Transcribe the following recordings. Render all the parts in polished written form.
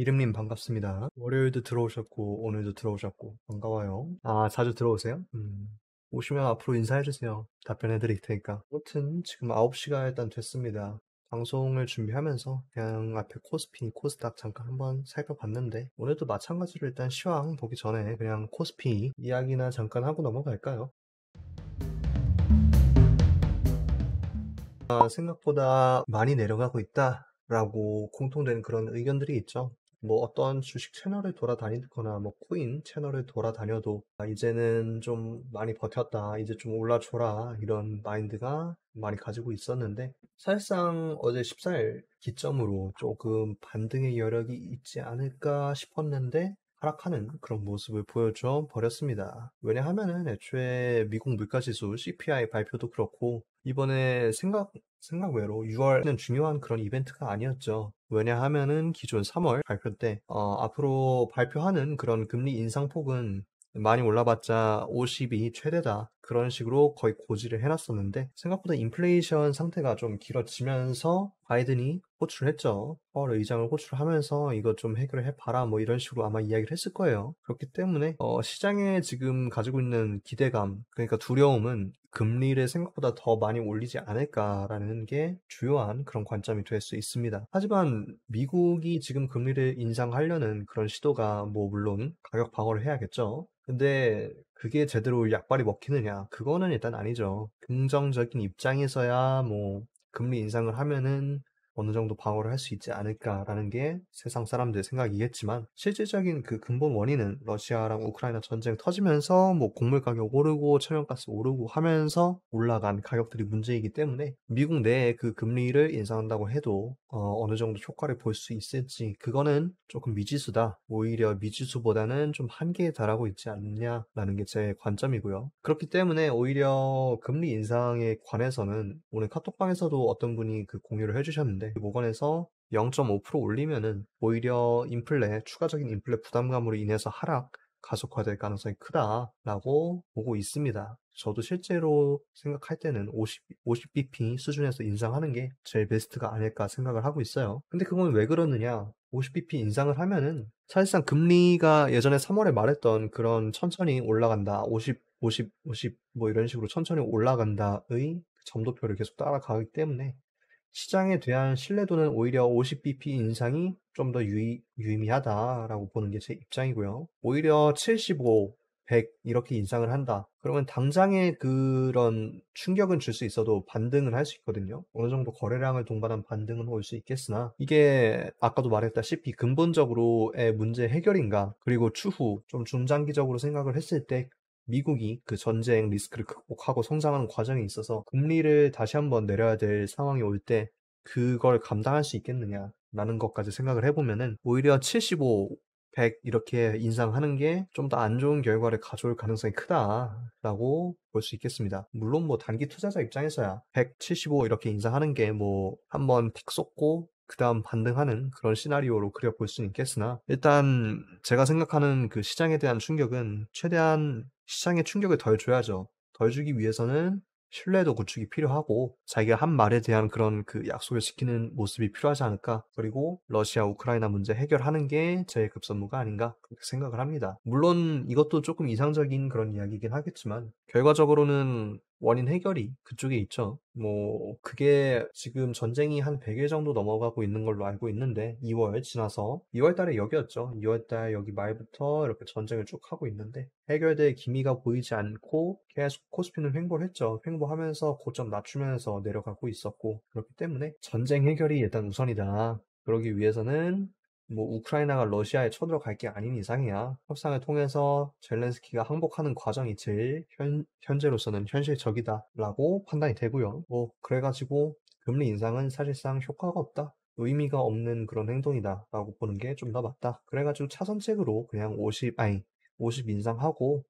이름님 반갑습니다. 월요일도 들어오셨고, 오늘도 들어오셨고, 반가워요. 자주 들어오세요? 오시면 앞으로 인사해주세요. 답변해 드릴 테니까. 아무튼, 지금 9시가 일단 됐습니다. 방송을 준비하면서 그냥 앞에 코스피, 코스닥 잠깐 한번 살펴봤는데, 오늘도 마찬가지로 일단 시황 보기 전에 그냥 코스피 이야기나 잠깐 하고 넘어갈까요? 생각보다 많이 내려가고 있다라고 공통된 그런 의견들이 있죠. 뭐 어떤 주식 채널을 돌아다니거나 뭐 코인 채널을 돌아다녀도 이제는 좀 많이 버텼다, 이제 좀 올라줘라 이런 마인드가 많이 가지고 있었는데 사실상 어제 14일 기점으로 조금 반등의 여력이 있지 않을까 싶었는데 하락하는 그런 모습을 보여줘 버렸습니다. 왜냐하면은 애초에 미국 물가지수 CPI 발표도 그렇고 이번에 생각 외로 6월은 중요한 그런 이벤트가 아니었죠. 왜냐하면은 기존 3월 발표 때 앞으로 발표하는 그런 금리 인상폭은 많이 올라봤자 50이 최대다. 그런 식으로 거의 고지를 해놨었는데 생각보다 인플레이션 상태가 좀 길어지면서 바이든이 호출을 했죠. 파월 의장을 호출하면서 이거 좀 해결을 해봐라 뭐 이런 식으로 아마 이야기를 했을 거예요. 그렇기 때문에 시장에 지금 가지고 있는 기대감, 그러니까 두려움은 금리를 생각보다 더 많이 올리지 않을까라는 게 주요한 그런 관점이 될 수 있습니다. 하지만 미국이 지금 금리를 인상하려는 그런 시도가 뭐 물론 가격 방어를 해야겠죠. 근데 그게 제대로 약발이 먹히느냐? 그거는 일단 아니죠. 긍정적인 입장에서야 뭐 금리 인상을 하면은 어느 정도 방어를 할 수 있지 않을까라는 게 세상 사람들의 생각이겠지만 실질적인 그 근본 원인은 러시아랑 우크라이나 전쟁 터지면서 뭐 곡물 가격 오르고 천연가스 오르고 하면서 올라간 가격들이 문제이기 때문에 미국 내에 그 금리를 인상한다고 해도 어느 정도 효과를 볼 수 있을지 그거는 조금 미지수다. 오히려 미지수보다는 좀 한계에 달하고 있지 않느냐라는 게 제 관점이고요. 그렇기 때문에 오히려 금리 인상에 관해서는 오늘 카톡방에서도 어떤 분이 그 공유를 해주셨는데 모건에서 0.5% 올리면은 오히려 추가적인 인플레 부담감으로 인해서 하락 가속화될 가능성이 크다라고 보고 있습니다. 저도 실제로 생각할 때는 50bp 수준에서 인상하는 게 제일 베스트가 아닐까 생각을 하고 있어요. 근데 그건 왜 그러느냐? 50bp 인상을 하면은 사실상 금리가 예전에 3월에 말했던 그런 천천히 올라간다, 50 뭐 이런 식으로 천천히 올라간다의 점도표를 계속 따라가기 때문에 시장에 대한 신뢰도는 오히려 50bp 인상이 좀 더 유의미하다라고 보는 게 제 입장이고요. 오히려 75, 100 이렇게 인상을 한다. 그러면 당장의 그런 충격은 줄 수 있어도 반등은 할 수 있거든요. 어느 정도 거래량을 동반한 반등은 올 수 있겠으나 이게 아까도 말했다시피 근본적으로의 문제 해결인가 그리고 추후 좀 중장기적으로 생각을 했을 때 미국이 그 전쟁 리스크를 극복하고 성장하는 과정에 있어서 금리를 다시 한번 내려야 될 상황이 올 때 그걸 감당할 수 있겠느냐라는 것까지 생각을 해보면은 오히려 75, 100 이렇게 인상하는 게 좀 더 안 좋은 결과를 가져올 가능성이 크다라고 볼 수 있겠습니다. 물론 뭐 단기 투자자 입장에서야 175 이렇게 인상하는 게 뭐 한번 픽 쏟고 그 다음 반등하는 그런 시나리오로 그려볼 수는 있겠으나 일단 제가 생각하는 그 시장에 대한 충격은 최대한 시장에 충격을 덜 줘야죠. 덜 주기 위해서는 신뢰도 구축이 필요하고 자기가 한 말에 대한 그런 그 약속을 지키는 모습이 필요하지 않을까. 그리고 러시아 우크라이나 문제 해결하는 게 제일 급선무가 아닌가 그렇게 생각을 합니다. 물론 이것도 조금 이상적인 그런 이야기이긴 하겠지만 결과적으로는 원인 해결이 그쪽에 있죠. 뭐 그게 지금 전쟁이 한 100일 정도 넘어가고 있는 걸로 알고 있는데 2월 지나서 2월 달에 여기였죠. 2월 달 여기 말부터 이렇게 전쟁을 쭉 하고 있는데 해결될 기미가 보이지 않고 계속 코스피는 횡보를 했죠. 횡보하면서 고점 낮추면서 내려가고 있었고 그렇기 때문에 전쟁 해결이 일단 우선이다. 그러기 위해서는 뭐 우크라이나가 러시아에 쳐들어갈 게 아닌 이상이야. 협상을 통해서 젤렌스키가 항복하는 과정이 제일 현재로서는 현실적이다라고 판단이 되고요. 뭐 그래가지고 금리 인상은 사실상 효과가 없다. 의미가 없는 그런 행동이다라고 보는 게 좀 더 맞다. 그래가지고 차선책으로 그냥 50 인상하고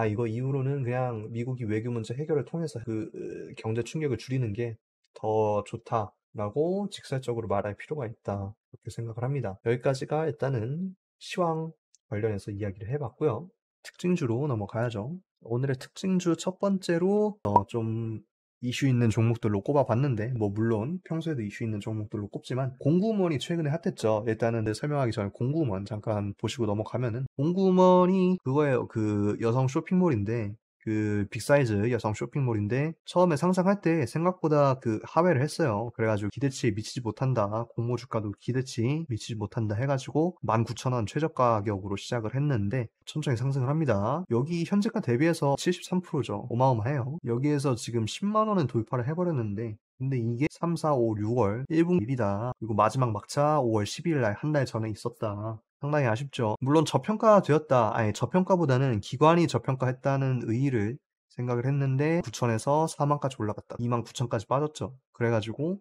이거 이후로는 그냥 미국이 외교 문제 해결을 통해서 그 경제 충격을 줄이는 게 더 좋다라고 직설적으로 말할 필요가 있다. 그렇게 생각을 합니다. 여기까지가 일단은 시황 관련해서 이야기를 해봤고요. 특징주로 넘어가야죠. 오늘의 특징주 첫 번째로 좀 이슈 있는 종목들로 꼽아봤는데, 뭐 물론 평소에도 이슈 있는 종목들로 꼽지만 공구먼이 최근에 핫했죠. 일단은 설명하기 전에 공구먼 잠깐 보시고 넘어가면은, 공구먼이 그거예요. 그 여성 쇼핑몰인데, 그 빅사이즈 여성 쇼핑몰인데, 처음에 상장할 때 생각보다 그 하회를 했어요. 그래가지고 기대치에 미치지 못한다, 공모 주가도 기대치 미치지 못한다 해가지고 19,000원 최저가 가격으로 시작을 했는데 천천히 상승을 합니다. 여기 현재가 대비해서 73%죠. 어마어마해요. 여기에서 지금 10만원은 돌파를 해버렸는데, 근데 이게 3, 4, 5, 6월 1분기 일이다. 그리고 마지막 막차 5월 12일 날 한 달 전에 있었다. 상당히 아쉽죠. 물론 저평가되었다. 아니, 저평가보다는 기관이 저평가했다는 의의를 생각을 했는데 9천에서 4만까지 올라갔다. 29,000까지 빠졌죠. 그래가지고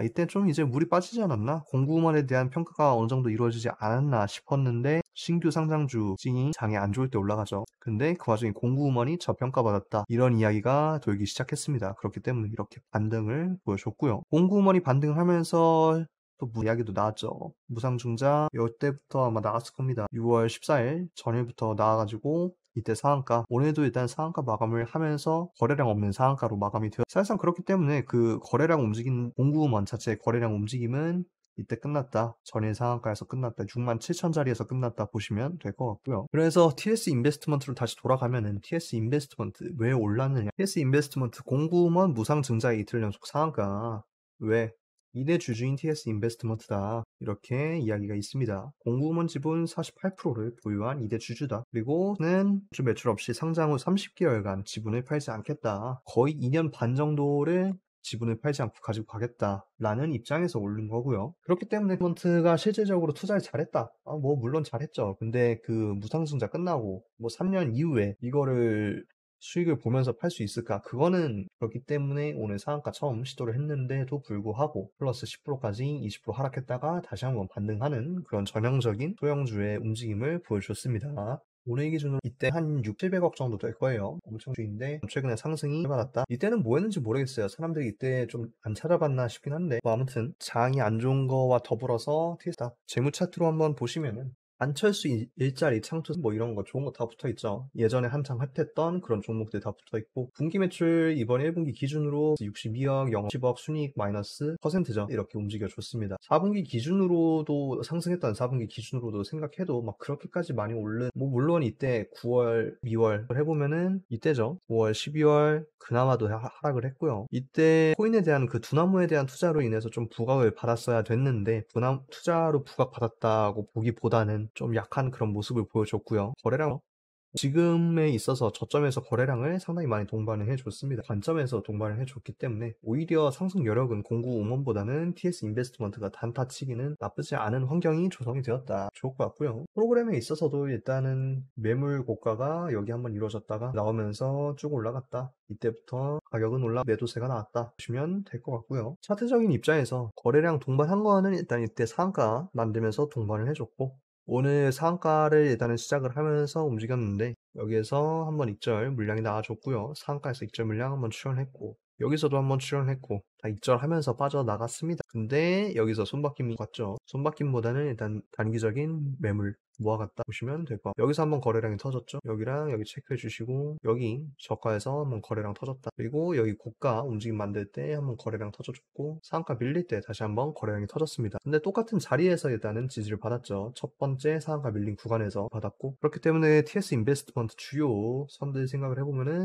이때 좀 이제 물이 빠지지 않았나? 공구먼에 대한 평가가 어느 정도 이루어지지 않았나 싶었는데, 신규 상장주 찡이 장이 안 좋을 때 올라가죠. 근데 그 와중에 공구먼이 저평가받았다, 이런 이야기가 돌기 시작했습니다. 그렇기 때문에 이렇게 반등을 보여줬고요. 공구먼이 반등을 하면서 또 이야기도 나왔죠. 무상증자 이때부터 아마 나왔을 겁니다. 6월 14일 전일부터 나와가지고 이때 상한가, 오늘도 일단 상한가 마감을 하면서 거래량 없는 상한가로 마감이 되어, 사실상 그렇기 때문에 그 거래량 움직인 공구먼 자체의 거래량 움직임은 이때 끝났다. 전일 상한가에서 끝났다. 67,000짜리에서 끝났다 보시면 될 것 같고요. 그래서 TS 인베스트먼트로 다시 돌아가면은, TS 인베스트먼트 왜 올랐느냐? TS 인베스트먼트 공구먼 무상증자 이틀 연속 상한가. 왜? 2대 주주인 TS 인베스트먼트다, 이렇게 이야기가 있습니다. 공구먼 지분 48%를 보유한 2대 주주다. 그리고는 주 매출 없이 상장 후 30개월간 지분을 팔지 않겠다. 거의 2년 반 정도를 지분을 팔지 않고 가지고 가겠다라는 입장에서 오른 거고요. 그렇기 때문에 펀트가 실질적으로 투자를 잘했다. 뭐 물론 잘했죠. 근데 그 무상증자 끝나고 뭐 3년 이후에 이거를 수익을 보면서 팔 수 있을까? 그거는 그렇기 때문에 오늘 상한가 처음 시도를 했는데도 불구하고 플러스 10%까지 20% 하락했다가 다시 한번 반등하는 그런 전형적인 소형주의 움직임을 보여줬습니다. 오늘 기준으로 이때 한 6, 700억 정도 될 거예요. 엄청 주인데 최근에 상승이 받았다. 이때는 뭐 했는지 모르겠어요. 사람들이 이때 좀 안 찾아봤나 싶긴 한데, 뭐 아무튼 장이 안 좋은 거와 더불어서 TS다. 재무 차트로 한번 보시면은 안철수 일자리 창투 뭐 이런 거 좋은 거 다 붙어 있죠. 예전에 한창 핫했던 그런 종목들 다 붙어 있고, 분기 매출 이번 1분기 기준으로 62억, 10억 순이익 마이너스 퍼센트죠. 이렇게 움직여 줬습니다. 4분기 기준으로도, 상승했던 4분기 기준으로도 생각해도 막 그렇게까지 많이 오른, 뭐 물론 이때 9월, 2월 해보면은 이때죠. 5월, 12월 그나마도 하락을 했고요. 이때 코인에 대한 그 두나무에 대한 투자로 인해서 좀 부각을 받았어야 됐는데, 투자로 부각받았다고 보기보다는 좀 약한 그런 모습을 보여줬고요. 거래량 지금에 있어서 저점에서 거래량을 상당히 많이 동반을 해줬습니다. 관점에서 동반을 해줬기 때문에 오히려 상승 여력은 공구 음원보다는 TS 인베스트먼트가 단타치기는 나쁘지 않은 환경이 조성이 되었다. 좋을 것 같고요. 프로그램에 있어서도 일단은 매물 고가가 여기 한번 이루어졌다가 나오면서 쭉 올라갔다. 이때부터 가격은 올라 매도세가 나왔다 보시면 될 것 같고요. 차트적인 입장에서 거래량 동반한 거는 일단 이때 상한가 만들면서 동반을 해줬고, 오늘 상한가를 일단은 시작을 하면서 움직였는데, 여기에서 한번 익절 물량이 나와줬고요. 상한가에서 익절 물량 한번 출현했고, 여기서도 한번 출현했고, 다 익절하면서 빠져나갔습니다. 근데 여기서 손바뀜이 갔죠. 손바뀜보다는 일단 단기적인 매물 모아갔다 보시면 될 것 같아요. 여기서 한번 거래량이 터졌죠. 여기랑 여기 체크해 주시고, 여기 저가에서 한번 거래량 터졌다. 그리고 여기 고가 움직임 만들 때 한번 거래량 터져줬고, 상한가 밀릴 때 다시 한번 거래량이 터졌습니다. 근데 똑같은 자리에서 일단은 지지를 받았죠. 첫 번째 상한가 밀린 구간에서 받았고, 그렇기 때문에 TS 인베스트먼트 주요 선들 생각을 해보면은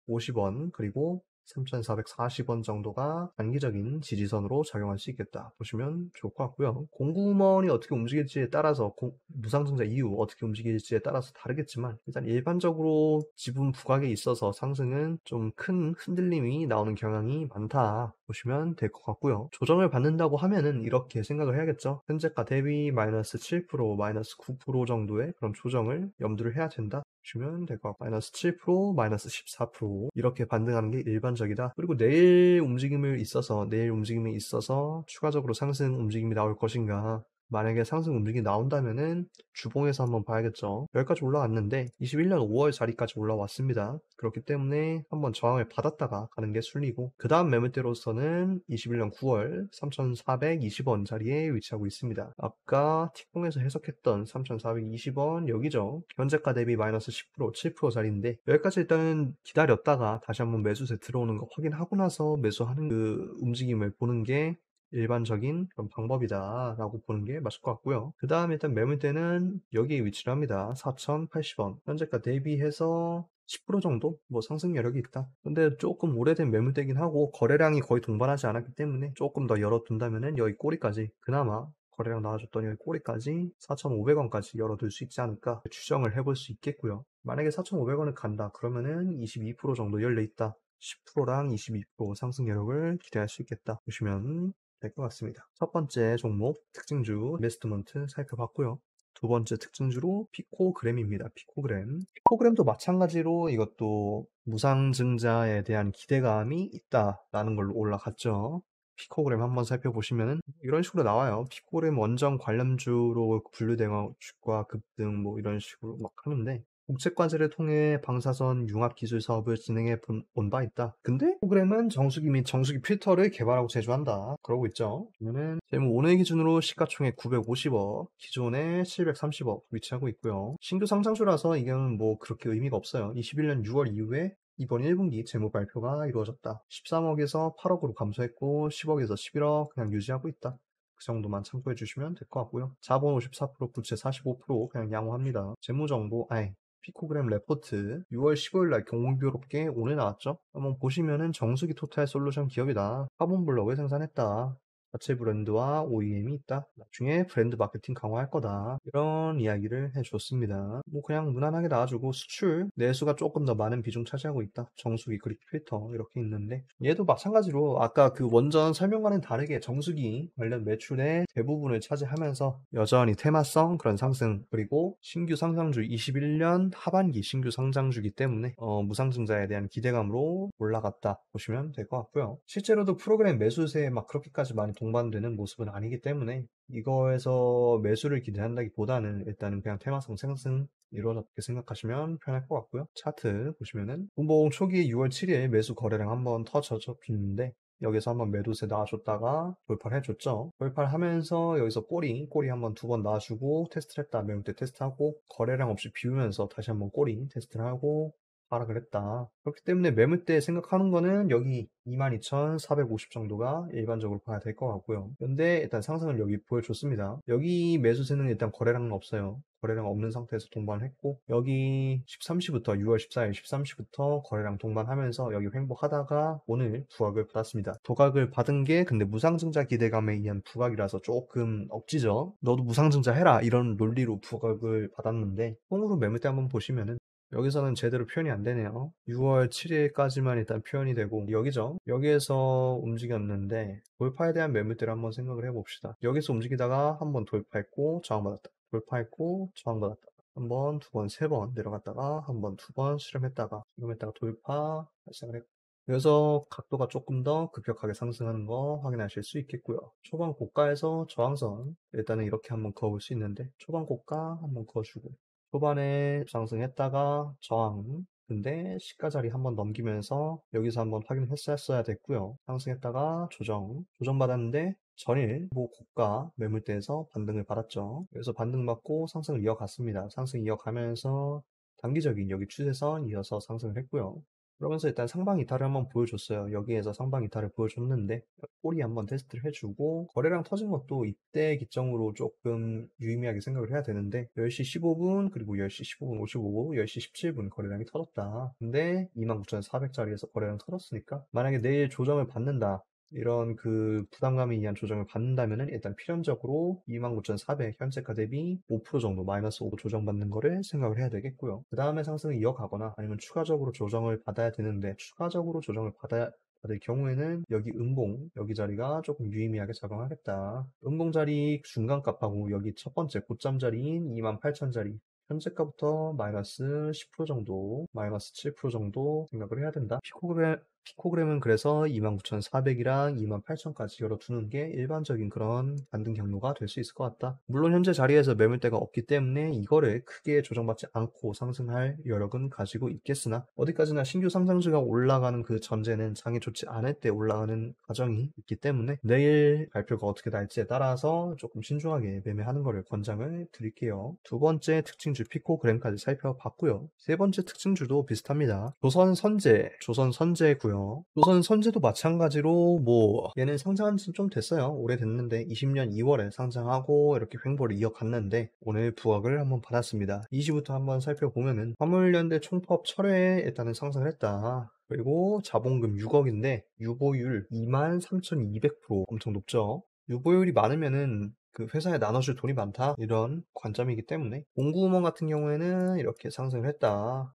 1,150원 그리고 3,440원 정도가 단기적인 지지선으로 작용할 수 있겠다 보시면 좋을 것 같고요. 공구먼이 어떻게 움직일지에 따라서, 무상증자 이후 어떻게 움직일지에 따라서 다르겠지만, 일단 일반적으로 지분 부각에 있어서 상승은 좀 큰 흔들림이 나오는 경향이 많다 보시면 될 것 같고요. 조정을 받는다고 하면은 이렇게 생각을 해야겠죠. 현재가 대비 마이너스 7%, 마이너스 9% 정도의 그런 조정을 염두를 해야 된다 보시면 될 것 같고, 마이너스 7%, 마이너스 14% 이렇게 반등하는 게 일반적이다. 그리고 내일 움직임이 있어서 추가적으로 상승 움직임이 나올 것인가, 만약에 상승 움직임이 나온다면은 주봉에서 한번 봐야겠죠. 여기까지 올라왔는데 21년 5월 자리까지 올라왔습니다. 그렇기 때문에 한번 저항을 받았다가 가는 게 순리고, 그 다음 매물대로서는 21년 9월 3,420원 자리에 위치하고 있습니다. 아까 틱봉에서 해석했던 3,420원 여기죠. 현재가 대비 마이너스 10%, 7% 자리인데, 여기까지 일단은 기다렸다가 다시 한번 매수세 들어오는 거 확인하고 나서 매수하는 그 움직임을 보는 게 일반적인 그런 방법이다라고 보는 게 맞을 것 같고요. 그 다음에 일단 매물대는 여기에 위치를 합니다. 4,080원. 현재가 대비해서 10% 정도 뭐 상승 여력이 있다. 근데 조금 오래된 매물대긴 하고 거래량이 거의 동반하지 않았기 때문에 조금 더 열어둔다면은 여기 꼬리까지, 그나마 거래량 나와줬더니 여기 꼬리까지 4,500원까지 열어둘 수 있지 않을까 추정을 해볼 수 있겠고요. 만약에 4,500원을 간다 그러면은 22% 정도 열려있다. 10%랑 22% 상승 여력을 기대할 수 있겠다 보시면 될 것 같습니다. 첫 번째 종목 특징주 인베스트먼트 살펴봤고요. 두 번째 특징주로 피코그램입니다. 피코그램. 피코그램도 마찬가지로 이것도 무상증자에 대한 기대감이 있다라는 걸로 올라갔죠. 피코그램 한번 살펴보시면은 이런 식으로 나와요. 피코그램 원전 관련주로 분류된 주가 급등 뭐 이런 식으로 막 하는데, 국책과제를 통해 방사선 융합 기술 사업을 진행해 본 바 있다. 근데 프로그램은 정수기 및 정수기 필터를 개발하고 제조한다. 그러고 있죠. 그러면은 지금 오늘 기준으로 시가총액 950억, 기존에 730억 위치하고 있고요. 신규 상장주라서 이건 뭐 그렇게 의미가 없어요. 21년 6월 이후에 이번 1분기 재무 발표가 이루어졌다. 13억에서 8억으로 감소했고 10억에서 11억 그냥 유지하고 있다. 그 정도만 참고해 주시면 될 것 같고요. 자본 54%, 부채 45% 그냥 양호합니다. 재무정보, 피코그램 레포트 6월 15일 날 공교롭게 오늘 나왔죠? 한번 보시면은 정수기 토탈 솔루션 기업이다. 카본 블럭을 생산했다. 자체 브랜드와 OEM이 있다. 나중에 브랜드 마케팅 강화할 거다. 이런 이야기를 해줬습니다. 뭐 그냥 무난하게 나와주고, 수출, 내수가 조금 더 많은 비중 차지하고 있다. 정수기 그리고 필터 이렇게 있는데, 얘도 마찬가지로 아까 그 원전 설명과는 다르게 정수기 관련 매출의 대부분을 차지하면서 여전히 테마성 그런 상승, 그리고 신규 상장주 21년 하반기 신규 상장주기 때문에 무상증자에 대한 기대감으로 올라갔다 보시면 될 것 같고요. 실제로도 프로그램 매수세에 막 그렇게까지 많이 동반되는 모습은 아니기 때문에 이거에서 매수를 기대한다기보다는 일단은 그냥 테마성 상승 이루어졌게 생각하시면 편할 것 같고요. 차트 보시면은 분봉 초기 6월 7일 매수 거래량 한번 터져줬는데, 여기서 한번 매도세 나와줬다가 돌파를 해줬죠. 돌파를 하면서 여기서 꼬리 한번 두 번 놔주고 테스트를 했다. 매물대 테스트하고 거래량 없이 비우면서 다시 한번 꼬리 테스트를 하고 하락을 했다. 그렇기 때문에 매물대 생각하는 거는 여기 22,450 정도가 일반적으로 봐야 될 것 같고요. 근데 일단 상승을 여기 보여줬습니다. 여기 매수세는 일단 거래량은 없어요. 거래량 없는 상태에서 동반을 했고, 여기 13시부터 6월 14일 13시부터 거래량 동반하면서 여기 횡보하다가 오늘 부각을 받았습니다. 부각을 받은 게 근데 무상증자 기대감에 의한 부각이라서 조금 억지죠. 너도 무상증자 해라 이런 논리로 부각을 받았는데, 통으로 매물대 한번 보시면은 여기서는 제대로 표현이 안 되네요. 6월 7일까지만 일단 표현이 되고, 여기죠. 여기에서 움직였는데 돌파에 대한 매물대를 한번 생각을 해봅시다. 여기서 움직이다가 한번 돌파했고 저항받았다. 돌파했고 저항받았다. 한 번, 두 번, 세 번 내려갔다가 한 번, 두 번 실험했다가 돌파 시작을 했고, 그래서 각도가 조금 더 급격하게 상승하는 거 확인하실 수 있겠고요. 초반 고가에서 저항선 일단은 이렇게 한번 그어볼 수 있는데, 초반 고가 한번 그어주고 초반에 상승했다가 저항, 근데 시가 자리 한번 넘기면서 여기서 한번 확인했었어야 됐고요. 상승했다가 조정받았는데 전일 뭐 고가 매물대에서 반등을 받았죠. 그래서 반등받고 상승을 이어갔습니다. 상승 이어가면서 단기적인 여기 추세선 이어서 상승을 했고요. 그러면서 일단 상방 이탈을 한번 보여줬어요. 여기에서 상방 이탈을 보여줬는데 꼬리 한번 테스트를 해주고, 거래량 터진 것도 이때 기점으로 조금 유의미하게 생각을 해야 되는데, 10시 15분 그리고 10시 15분 55분 10시 17분 거래량이 터졌다. 근데 29,400짜리에서 거래량 터졌으니까 만약에 내일 조정을 받는다, 이런 그 부담감에 의한 조정을 받는다면은 일단 필연적으로 29,400 현재가 대비 5% 정도 마이너스 5 조정받는 거를 생각을 해야 되겠고요. 그 다음에 상승을 이어가거나 아니면 추가적으로 조정을 받아야 되는데, 추가적으로 조정을 받을 경우에는 여기 음봉 여기 자리가 조금 유의미하게 작용하겠다. 음봉 자리 중간값하고 여기 첫 번째 고점 자리인 28,000짜리 현재가부터 마이너스 10% 정도, 마이너스 7% 정도 생각을 해야 된다. 피코그램은 그래서 29,400이랑 28,000까지 열어두는 게 일반적인 그런 반등 경로가 될 수 있을 것 같다. 물론 현재 자리에서 매물대가 없기 때문에 이거를 크게 조정받지 않고 상승할 여력은 가지고 있겠으나 어디까지나 신규 상장주가 올라가는 그 전제는 장이 좋지 않을 때 올라가는 과정이 있기 때문에 내일 발표가 어떻게 날지에 따라서 조금 신중하게 매매하는 거를 권장을 드릴게요. 두 번째 특징주 피코그램까지 살펴봤고요. 세 번째 특징주도 비슷합니다. 조선선제고요. 조선선제도 마찬가지로 뭐 얘는 상장한 지 좀 됐어요. 오래됐는데 20년 2월에 상장하고 이렇게 횡보를 이어갔는데 오늘 부각을 한번 받았습니다. 이시부터 한번 살펴보면은 화물연대 총파업 철회에 일단은 상승을 했다. 그리고 자본금 6억인데 유보율 23,200% 엄청 높죠. 유보율이 많으면은 그 회사에 나눠줄 돈이 많다 이런 관점이기 때문에 공구먼 같은 경우에는 이렇게 상승을 했다.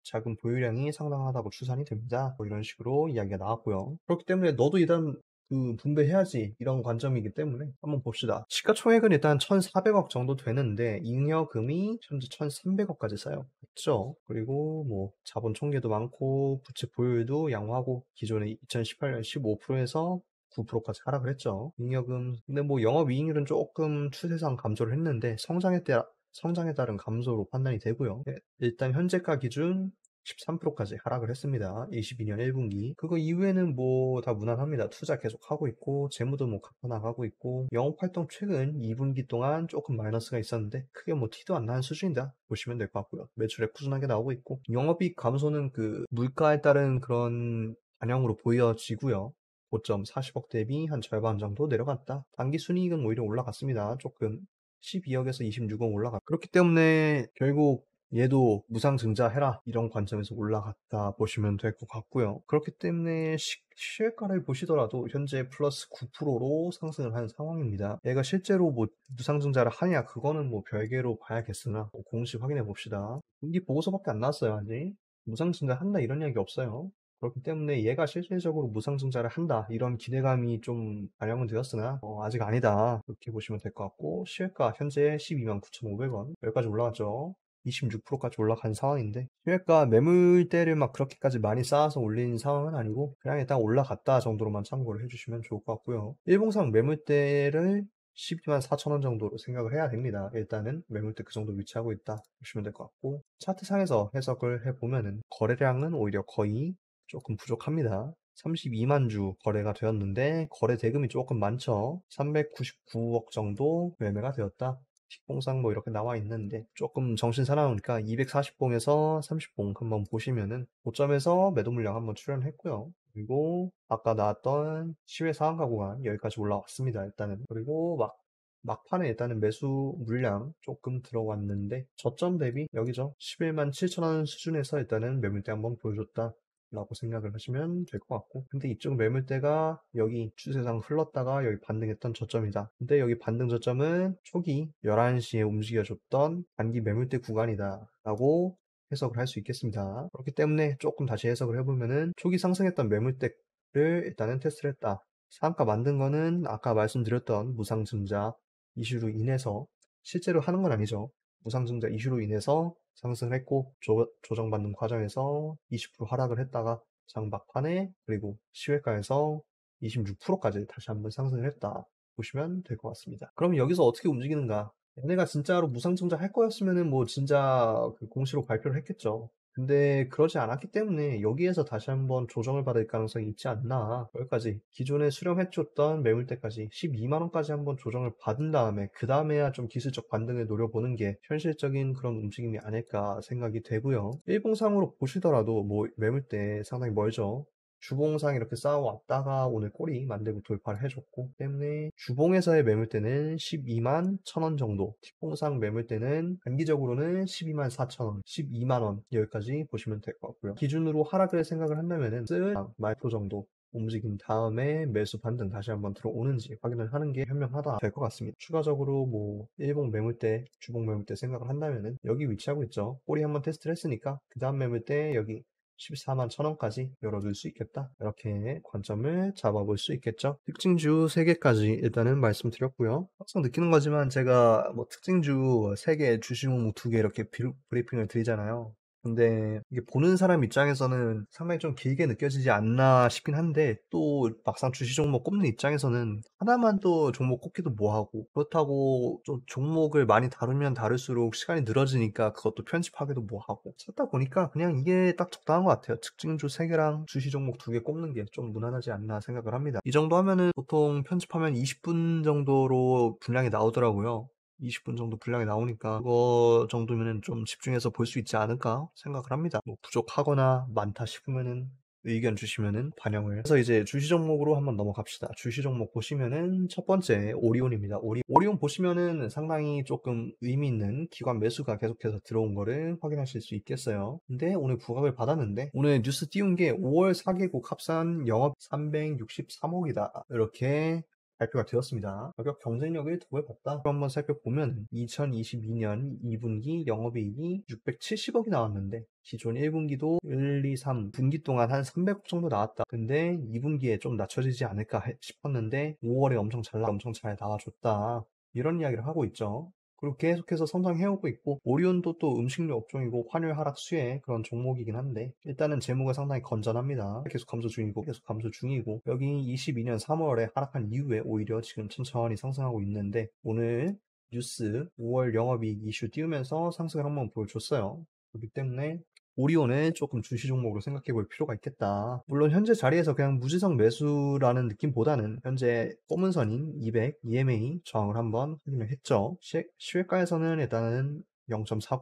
작은 보유량이 상당하다고 추산이 됩니다. 뭐 이런 식으로 이야기가 나왔고요. 그렇기 때문에 너도 일단 그 분배해야지 이런 관점이기 때문에 한번 봅시다. 시가총액은 일단 1,400억 정도 되는데 잉여금이 현재 1,300억까지 쌓여 있죠. 그리고 뭐 자본 총계도 많고 부채 보유율도 양호하고 기존에 2018년 15%에서 9%까지 하락을 했죠. 잉여금 근데 뭐 영업이익률은 조금 추세상 감소를 했는데 성장에 따른 감소로 판단이 되고요. 네, 일단 현재가 기준 13%까지 하락을 했습니다. 22년 1분기. 그거 이후에는 뭐 다 무난합니다. 투자 계속 하고 있고, 재무도 뭐 갚아나가고 있고, 영업활동 최근 2분기 동안 조금 마이너스가 있었는데, 크게 뭐 티도 안 나는 수준이다. 보시면 될 것 같고요. 매출에 꾸준하게 나오고 있고, 영업이익 감소는 그 물가에 따른 그런 반영으로 보여지고요. 고점 40억 대비 한 절반 정도 내려갔다. 단기 순이익은 오히려 올라갔습니다. 조금 12억에서 26억 그렇기 때문에 결국 얘도 무상증자해라 이런 관점에서 올라갔다 보시면 될 것 같고요. 그렇기 때문에 시외가를 보시더라도 현재 플러스 9%로 상승을 한 상황입니다. 얘가 실제로 뭐 무상증자를 하냐 그거는 뭐 별개로 봐야겠으나 공식 확인해 봅시다. 분기 보고서밖에 안 나왔어요 아직. 무상증자 한다 이런 이야기 없어요. 그렇기 때문에 얘가 실질적으로 무상증자를 한다 이런 기대감이 좀 반영은 되었으나 아직 아니다 이렇게 보시면 될 것 같고 시외가 현재 12만 9,500원 여기까지 올라갔죠. 26%까지 올라간 상황인데 시외가 매물대를 막 그렇게까지 많이 쌓아서 올린 상황은 아니고 그냥 일단 올라갔다 정도로만 참고를 해주시면 좋을 것 같고요. 일봉상 매물대를 12만 4천원 정도로 생각을 해야 됩니다. 일단은 매물대 그 정도 위치하고 있다 보시면 될 것 같고 차트상에서 해석을 해보면은 거래량은 오히려 거의 조금 부족합니다. 32만 주 거래가 되었는데 거래 대금이 조금 많죠. 399억 정도 매매가 되었다. 식봉상 뭐 이렇게 나와 있는데 조금 정신 사나우니까 240봉에서 30봉 한번 보시면은 고점에서 매도 물량 한번 출현했고요. 그리고 아까 나왔던 시외 상한가 구간 여기까지 올라왔습니다. 일단은 그리고 막판에 일단은 매수 물량 조금 들어왔는데 저점 대비 여기죠. 11만 7천원 수준에서 일단은 매물대 한번 보여줬다. 라고 생각을 하시면 될 것 같고 근데 이쪽 매물대가 여기 추세상 흘렀다가 여기 반등했던 저점이다 근데 여기 반등 저점은 초기 11시에 움직여줬던 단기 매물대 구간이다 라고 해석을 할 수 있겠습니다 그렇기 때문에 조금 다시 해석을 해보면은 초기 상승했던 매물대를 일단은 테스트를 했다 상한가 만든 거는 아까 말씀드렸던 무상증자 이슈로 인해서 실제로 하는 건 아니죠 무상증자 이슈로 인해서 상승을 했고 조정받는 과정에서 20% 하락을 했다가 장 막판에 그리고 시외가에서 26%까지 다시 한번 상승을 했다 보시면 될 것 같습니다. 그럼 여기서 어떻게 움직이는가? 얘네가 진짜로 무상증자 할 거였으면은 뭐 진짜 그 공시로 발표를 했겠죠. 근데 그러지 않았기 때문에 여기에서 다시 한번 조정을 받을 가능성이 있지 않나. 여기까지 기존에 수령해줬던 매물대까지 12만원까지 한번 조정을 받은 다음에 그 다음에야 좀 기술적 반등을 노려보는 게 현실적인 그런 움직임이 아닐까 생각이 되고요. 일봉상으로 보시더라도 뭐 매물대 상당히 멀죠. 주봉상 이렇게 쌓아왔다가 오늘 꼬리 만들고 돌파를 해줬고 때문에 주봉에서의 매물대는 12만 1천원 정도 틱봉상 매물대는 단기적으로는 12만 4천원 12만원 여기까지 보시면 될 것 같고요 기준으로 하락을 생각을 한다면은 쓸 말표 정도 움직인 다음에 매수 반등 다시 한번 들어오는지 확인을 하는 게 현명하다 될 것 같습니다. 추가적으로 뭐 일봉 매물대, 주봉 매물대 생각을 한다면은 여기 위치하고 있죠. 꼬리 한번 테스트를 했으니까 그 다음 매물대 여기 14만 1천원까지 열어둘 수 있겠다. 이렇게 관점을 잡아볼 수 있겠죠. 특징주 3개까지 일단은 말씀드렸고요. 항상 느끼는 거지만 제가 뭐 특징주 3개, 주식 종목 2개 이렇게 브리핑을 드리잖아요. 근데 이게 보는 사람 입장에서는 상당히 좀 길게 느껴지지 않나 싶긴 한데 또 막상 주식 종목 꼽는 입장에서는 하나만 또 종목 꼽기도 뭐하고 그렇다고 좀 종목을 많이 다루면 다룰수록 시간이 늘어지니까 그것도 편집하기도 뭐하고 찾다 보니까 그냥 이게 딱 적당한 것 같아요. 특징주 3개랑 주식 종목 2개 꼽는 게 좀 무난하지 않나 생각을 합니다. 이 정도 하면은 보통 편집하면 20분 정도로 분량이 나오더라고요. 20분 정도 분량이 나오니까 그거 정도면은 좀 집중해서 볼 수 있지 않을까 생각을 합니다. 뭐 부족하거나 많다 싶으면은 의견 주시면은 반영을 해서 이제 주시 종목으로 한번 넘어갑시다. 주시 종목 보시면은 첫 번째 오리온입니다. 오리온 보시면은 상당히 조금 의미 있는 기관 매수가 계속해서 들어온 거를 확인하실 수 있겠어요. 근데 오늘 부각을 받았는데 오늘 뉴스 띄운 게 5월 4개국 합산 영업 363억이다. 이렇게 발표가 되었습니다. 가격 경쟁력을 더해봤다. 한번 살펴보면 2022년 2분기 영업이익이 670억이 나왔는데 기존 1분기도 1, 2, 3 분기 동안 한 300억 정도 나왔다. 근데 2분기에 좀 낮춰지지 않을까 싶었는데 5월에 엄청 잘 나와줬다. 이런 이야기를 하고 있죠. 그리고 계속해서 성장해오고 있고 오리온도 또 음식료 업종이고 환율 하락 수혜 그런 종목이긴 한데 일단은 재무가 상당히 건전합니다. 계속 감소 중이고 여기 22년 3월에 하락한 이후에 오히려 지금 천천히 상승하고 있는데 오늘 뉴스 5월 영업이익 이슈 띄우면서 상승을 한번 보여줬어요. 그렇기 때문에 오리온을 조금 주시 종목으로 생각해 볼 필요가 있겠다. 물론 현재 자리에서 그냥 무지성 매수라는 느낌보다는 현재 검은 선인 200 EMA 저항을 한번 확인을 했죠. 시외가에서는 일단은 0.49%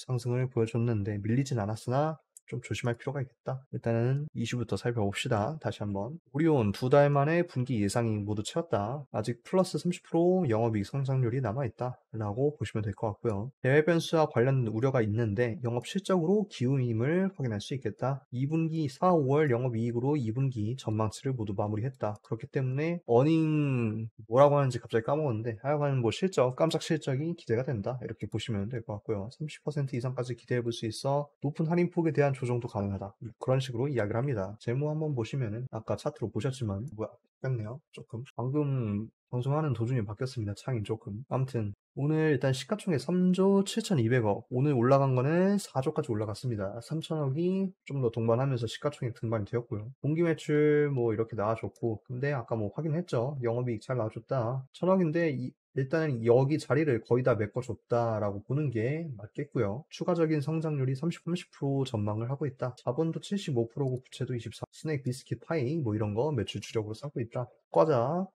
상승을 보여줬는데 밀리진 않았으나 좀 조심할 필요가 있겠다. 일단은 이슈부터 살펴봅시다. 다시 한번. 오리온 2달 만에 분기 예상이 모두 채웠다. 아직 플러스 30% 영업이익 성장률이 남아있다. 라고 보시면 될 것 같고요. 대외 변수와 관련 우려가 있는데 영업 실적으로 기움임을 확인할 수 있겠다. 2분기 4, 5월 영업이익으로 2분기 전망치를 모두 마무리했다. 그렇기 때문에 어닝 뭐라고 하는지 갑자기 까먹었는데 하여간 뭐 깜짝 실적이 기대가 된다. 이렇게 보시면 될 것 같고요. 30% 이상까지 기대해 볼 수 있어 높은 할인폭에 대한 조정도 가능하다. 그런 식으로 이야기를 합니다. 재무 한번 보시면은 아까 차트로 보셨지만 뭐야 바뀌었네요. 조금 방금 방송하는 도중에 바뀌었습니다. 창이 조금. 아무튼 오늘 일단 시가총액 3조 7,200억. 오늘 올라간 거는 4조까지 올라갔습니다. 3천억이 좀 더 동반하면서 시가총액 등반이 되었고요. 공기 매출 뭐 이렇게 나와줬고, 근데 아까 뭐 확인했죠. 영업이익 잘 나와줬다. 천억인데 일단은 여기 자리를 거의 다 메꿔줬다라고 보는 게 맞겠고요. 추가적인 성장률이 30% 전망을 하고 있다. 자본도 75%고 부채도 24. 스낵 비스킷 파이 뭐 이런 거 매출 주력으로 쌓고 있다. 과자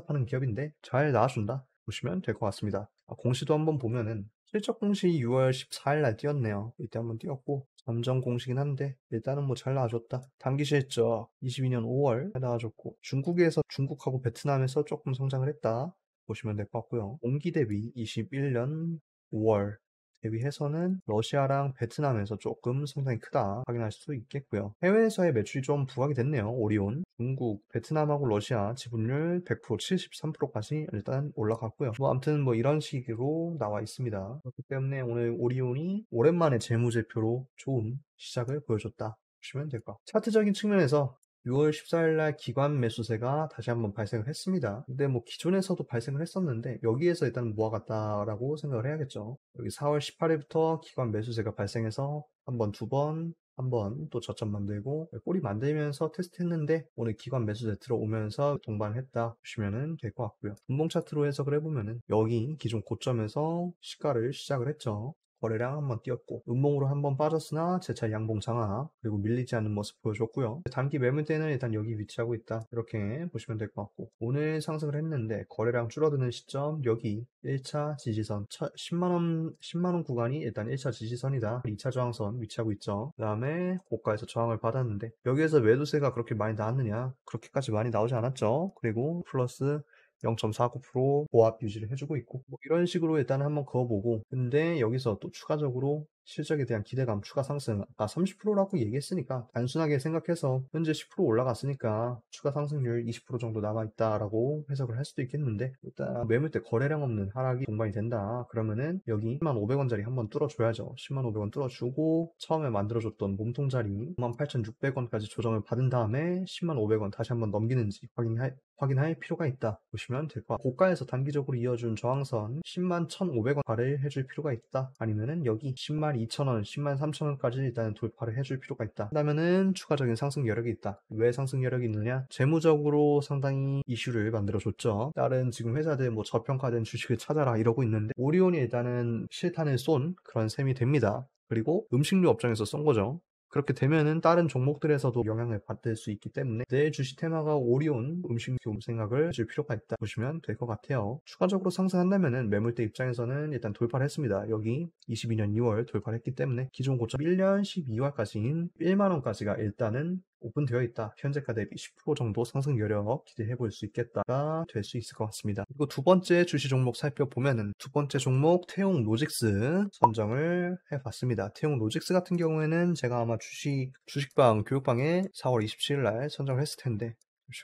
파는 기업인데 잘 나와준다. 보시면 될 것 같습니다. 공시도 한번 보면은 실적 공시 6월 14일 날 띄었네요. 이때 한번 띄었고 잠정 공시긴 한데 일단은 뭐 잘 나와줬다. 단기 실적 22년 5월 잘 나와줬고 중국하고 베트남에서 조금 성장을 했다. 보시면 될 것 같고요. 동기 대비 21년 5월 대비해서는 러시아랑 베트남에서 조금 성장이 크다 확인할 수 있겠고요. 해외에서의 매출이 좀 부각이 됐네요. 오리온, 중국, 베트남하고 러시아 지분율 100%, 73%까지 일단 올라갔고요. 뭐 아무튼 뭐 이런 식으로 나와 있습니다. 그렇기 때문에 오늘 오리온이 오랜만에 재무제표로 좋은 시작을 보여줬다. 보시면 될 것 같아요. 차트적인 측면에서 6월 14일 날 기관 매수세가 다시 한번 발생을 했습니다. 근데 뭐 기존에서도 발생을 했었는데 여기에서 일단 모아갔다라고 생각을 해야겠죠. 여기 4월 18일부터 기관 매수세가 발생해서 한 번, 두 번, 한 번 또 저점 만들고 꼬리 만들면서 테스트했는데 오늘 기관 매수세 들어오면서 동반했다 보시면 될 것 같고요. 분봉 차트로 해석을 해보면은 여기 기존 고점에서 시가를 시작을 했죠. 거래량 한번 띄었고 음봉으로 한번 빠졌으나 재차 양봉 장악 그리고 밀리지 않는 모습 보여줬고요. 단기 매물대는 일단 여기 위치하고 있다 이렇게 보시면 될 것 같고 오늘 상승을 했는데 거래량 줄어드는 시점 여기 1차 지지선 10만원 구간이 일단 1차 지지선이다. 2차 저항선 위치하고 있죠. 그 다음에 고가에서 저항을 받았는데 여기에서 매도세가 그렇게 많이 나왔느냐 그렇게까지 많이 나오지 않았죠. 그리고 플러스 0.49% 보합 유지를 해주고 있고 뭐 이런 식으로 일단 한번 그어보고 근데 여기서 또 추가적으로 실적에 대한 기대감 추가 상승 아까 30%라고 얘기했으니까 단순하게 생각해서 현재 10% 올라갔으니까 추가 상승률 20% 정도 남아있다라고 해석을 할 수도 있겠는데 일단 매물대 거래량 없는 하락이 동반이 된다 그러면은 여기 10만 500원짜리 한번 뚫어줘야죠. 10만 500원 뚫어주고 처음에 만들어줬던 몸통 자리 98,600원까지 조정을 받은 다음에 10만 500원 다시 한번 넘기는지 확인할 필요가 있다 보시면 될 것 같아요. 고가에서 단기적으로 이어준 저항선 10만 1,500원 발을 해줄 필요가 있다. 아니면은 여기 10만 102,000원, 103,000원까지 일단 돌파를 해줄 필요가 있다. 그러면은 추가적인 상승 여력이 있다. 왜 상승 여력이 있느냐? 재무적으로 상당히 이슈를 만들어줬죠. 다른 지금 회사들 뭐 저평가된 주식을 찾아라 이러고 있는데 오리온이 일단은 실탄을 쏜 그런 셈이 됩니다. 그리고 음식료 업종에서 쏜 거죠. 그렇게 되면은 다른 종목들에서도 영향을 받을 수 있기 때문에 내 주식 테마가 오리온 음식료 생각을 해줄 필요가 있다 보시면 될 것 같아요. 추가적으로 상승한다면은 매물대 입장에서는 일단 돌파를 했습니다. 여기 22년 2월 돌파를 했기 때문에 기존 고점 1년 12월까지인 1만원까지가 일단은 오픈되어 있다. 현재가 대비 10% 정도 상승 여력 기대해 볼 수 있겠다가 될 수 있을 것 같습니다. 그리고 두 번째 주식 종목 살펴보면은 두 번째 종목 태용 로직스 선정을 해봤습니다. 태용 로직스 같은 경우에는 제가 아마 주식방 교육방에 4월 27일 날 선정을 했을 텐데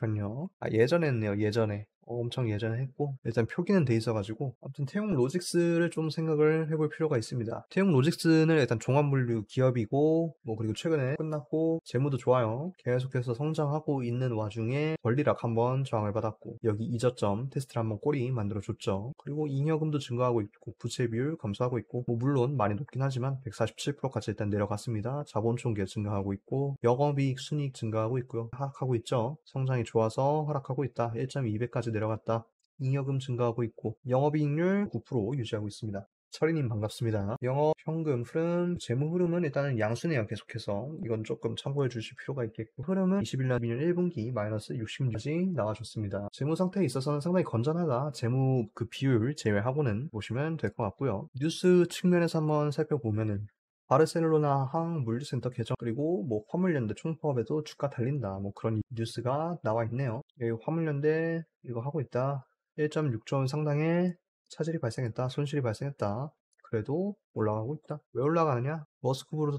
잠시만요. 예전에 했네요. 예전에. 엄청 예전에 했고 일단 표기는 돼 있어가지고 아무튼 태용 로직스를 좀 생각을 해볼 필요가 있습니다. 태용 로직스는 일단 종합물류 기업이고 뭐 그리고 최근에 끝났고 재무도 좋아요. 계속해서 성장하고 있는 와중에 권리락 한번 저항을 받았고 여기 이저점 테스트를 한번 꼬리 만들어줬죠. 그리고 잉여금도 증가하고 있고 부채 비율 감소하고 있고 뭐 물론 많이 높긴 하지만 147%까지 일단 내려갔습니다. 자본총계 증가하고 있고 영업이익 순이익 증가하고 있고요. 하락하고 있죠. 성장이 좋아서 하락하고 있다. 1.2배까지 내려갔다. 잉여금 증가하고 있고 영업이익률 9% 유지하고 있습니다. 철이님 반갑습니다. 영업 현금 흐름, 재무 흐름은 일단은 양수네요. 계속해서 이건 조금 참고해 주실 필요가 있겠고 흐름은 21년 1분기 마이너스 60까지 나와줬습니다. 재무 상태에 있어서는 상당히 건전하다. 재무 그 비율 제외하고는 보시면 될 것 같고요. 뉴스 측면에서 한번 살펴보면은 바르셀로나 항 물류센터 개정 그리고 뭐 화물연대 총파업에도 주가 달린다 뭐 그런 뉴스가 나와 있네요. 여기 화물연대 이거 하고 있다. 1.6조 원 상당의 차질이 발생했다. 손실이 발생했다. 그래도 올라가고 있다. 왜 올라가느냐?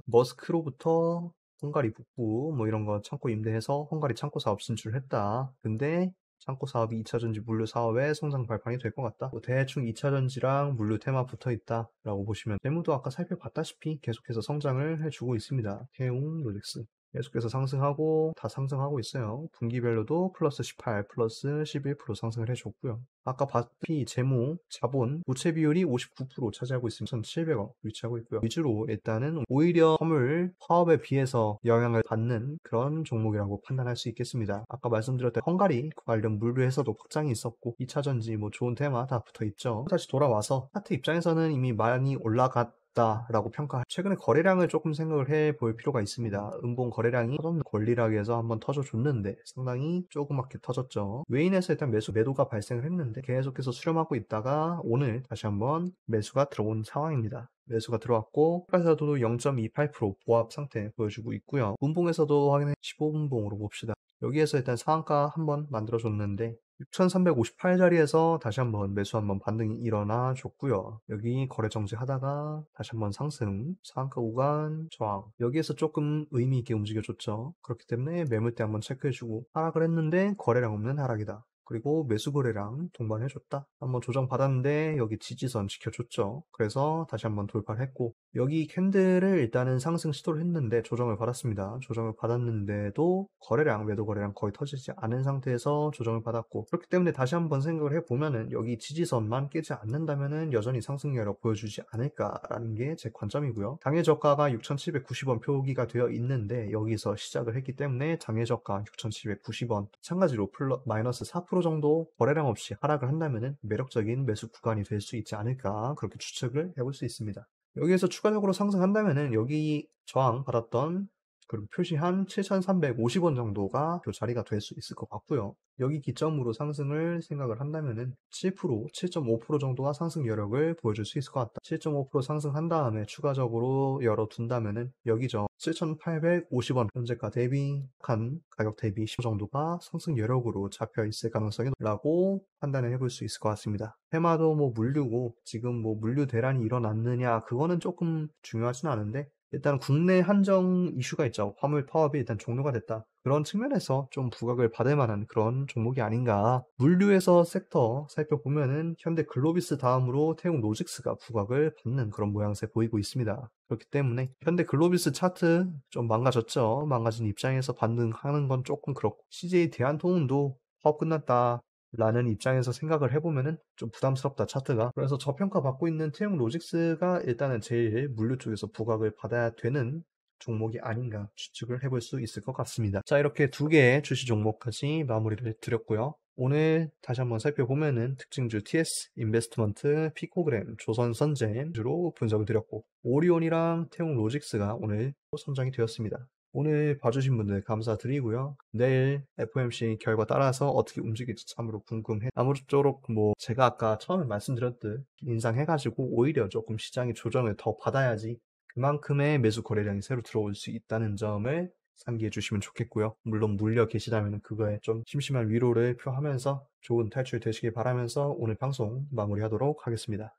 머스크로부터 헝가리 북부 뭐 이런 거 창고 임대해서 헝가리 창고 사업 진출했다. 근데 창고 사업이 2차전지 물류 사업의 성장 발판이 될 것 같다. 뭐 대충 2차전지랑 물류 테마 붙어 있다 라고 보시면 재무도 아까 살펴봤다시피 계속해서 성장을 해주고 있습니다. 태용 로직스 계속해서 상승하고 다 상승하고 있어요. 분기별로도 플러스 18, 플러스 11% 상승을 해줬고요. 아까 봤다시피 재무, 자본, 부채 비율이 59% 차지하고 있으면 1,700억 위치하고 있고요. 위주로 일단은 오히려 화물 파업에 비해서 영향을 받는 그런 종목이라고 판단할 수 있겠습니다. 아까 말씀드렸던 헝가리 관련 물류에서도 확장이 있었고 2차전지 뭐 좋은 테마 다 붙어 있죠. 다시 돌아와서 차트 입장에서는 이미 많이 라고 평가. 최근에 거래량을 조금 생각을 해볼 필요가 있습니다. 음봉 거래량이 터졌는 권리락에서 한번 터져줬는데 상당히 조그맣게 터졌죠. 외인에서 일단 매도가 발생을 했는데 계속해서 수렴하고 있다가 오늘 다시 한번 매수가 들어온 상황입니다. 매수가 들어왔고 가에서도 0.28% 보합 상태 보여주고 있고요. 분봉에서도 확인해 15분봉으로 봅시다. 여기에서 일단 상한가 한번 만들어줬는데 6,358자리에서 다시 한번 매수 한번 반등이 일어나 줬고요. 여기 거래 정지하다가 다시 한번 상승, 상한가 구간 저항. 여기에서 조금 의미 있게 움직여줬죠. 그렇기 때문에 매물대 한번 체크해주고 하락을 했는데 거래량 없는 하락이다. 그리고 매수 거래량 동반해줬다. 한번 조정 받았는데 여기 지지선 지켜줬죠. 그래서 다시 한번 돌파를 했고 여기 캔들을 일단은 상승 시도를 했는데 조정을 받았습니다. 조정을 받았는데도 거래량, 매도 거래량 거의 터지지 않은 상태에서 조정을 받았고 그렇기 때문에 다시 한번 생각을 해보면은 여기 지지선만 깨지 않는다면은 여전히 상승 여력 보여주지 않을까라는 게 제 관점이고요. 당일 저가가 6,790원 표기가 되어 있는데 여기서 시작을 했기 때문에 당일 저가 6,790원 마찬가지로 마이너스 4% 정도 거래량 없이 하락을 한다면은 매력적인 매수 구간이 될 수 있지 않을까 그렇게 추측을 해볼 수 있습니다. 여기에서 추가적으로 상승한다면은 여기 저항 받았던 그리고 표시한 7,350원 정도가 자리가 될 수 있을 것 같고요. 여기 기점으로 상승을 생각을 한다면은 7%, 7.5% 정도가 상승 여력을 보여줄 수 있을 것 같다. 7.5% 상승한 다음에 추가적으로 열어둔다면은 여기죠. 7,850원 현재가 대비 한 가격 대비 10% 정도가 상승 여력으로 잡혀 있을 가능성이 높다고 판단을 해볼 수 있을 것 같습니다. 테마도 뭐 물류고 지금 뭐 물류 대란이 일어났느냐 그거는 조금 중요하진 않은데 일단 국내 한정 이슈가 있죠. 화물 파업이 일단 종료가 됐다. 그런 측면에서 좀 부각을 받을 만한 그런 종목이 아닌가. 물류에서 섹터 살펴보면은 현대 글로비스 다음으로 태용 로직스가 부각을 받는 그런 모양새 보이고 있습니다. 그렇기 때문에 현대 글로비스 차트 좀 망가졌죠. 망가진 입장에서 반등하는 건 조금 그렇고 CJ 대한통운도 파업 끝났다. 라는 입장에서 생각을 해보면은 좀 부담스럽다, 차트가. 그래서 저평가 받고 있는 태용로직스가 일단은 제일 물류 쪽에서 부각을 받아야 되는 종목이 아닌가 추측을 해볼 수 있을 것 같습니다. 자, 이렇게 두 개의 주식 종목까지 마무리를 드렸고요. 오늘 다시 한번 살펴보면은 특징주 TS, 인베스트먼트, 피코그램, 조선선제주로 분석을 드렸고, 오리온이랑 태용로직스가 오늘 선정이 되었습니다. 오늘 봐주신 분들 감사드리고요. 내일 FOMC 결과 따라서 어떻게 움직일지 참으로 궁금해. 아무쪼록 뭐 제가 아까 처음에 말씀드렸듯 인상해가지고 오히려 조금 시장이 조정을 더 받아야지 그만큼의 매수 거래량이 새로 들어올 수 있다는 점을 상기해 주시면 좋겠고요. 물론 물려 계시다면 그거에 좀 심심한 위로를 표하면서 좋은 탈출 되시길 바라면서 오늘 방송 마무리하도록 하겠습니다.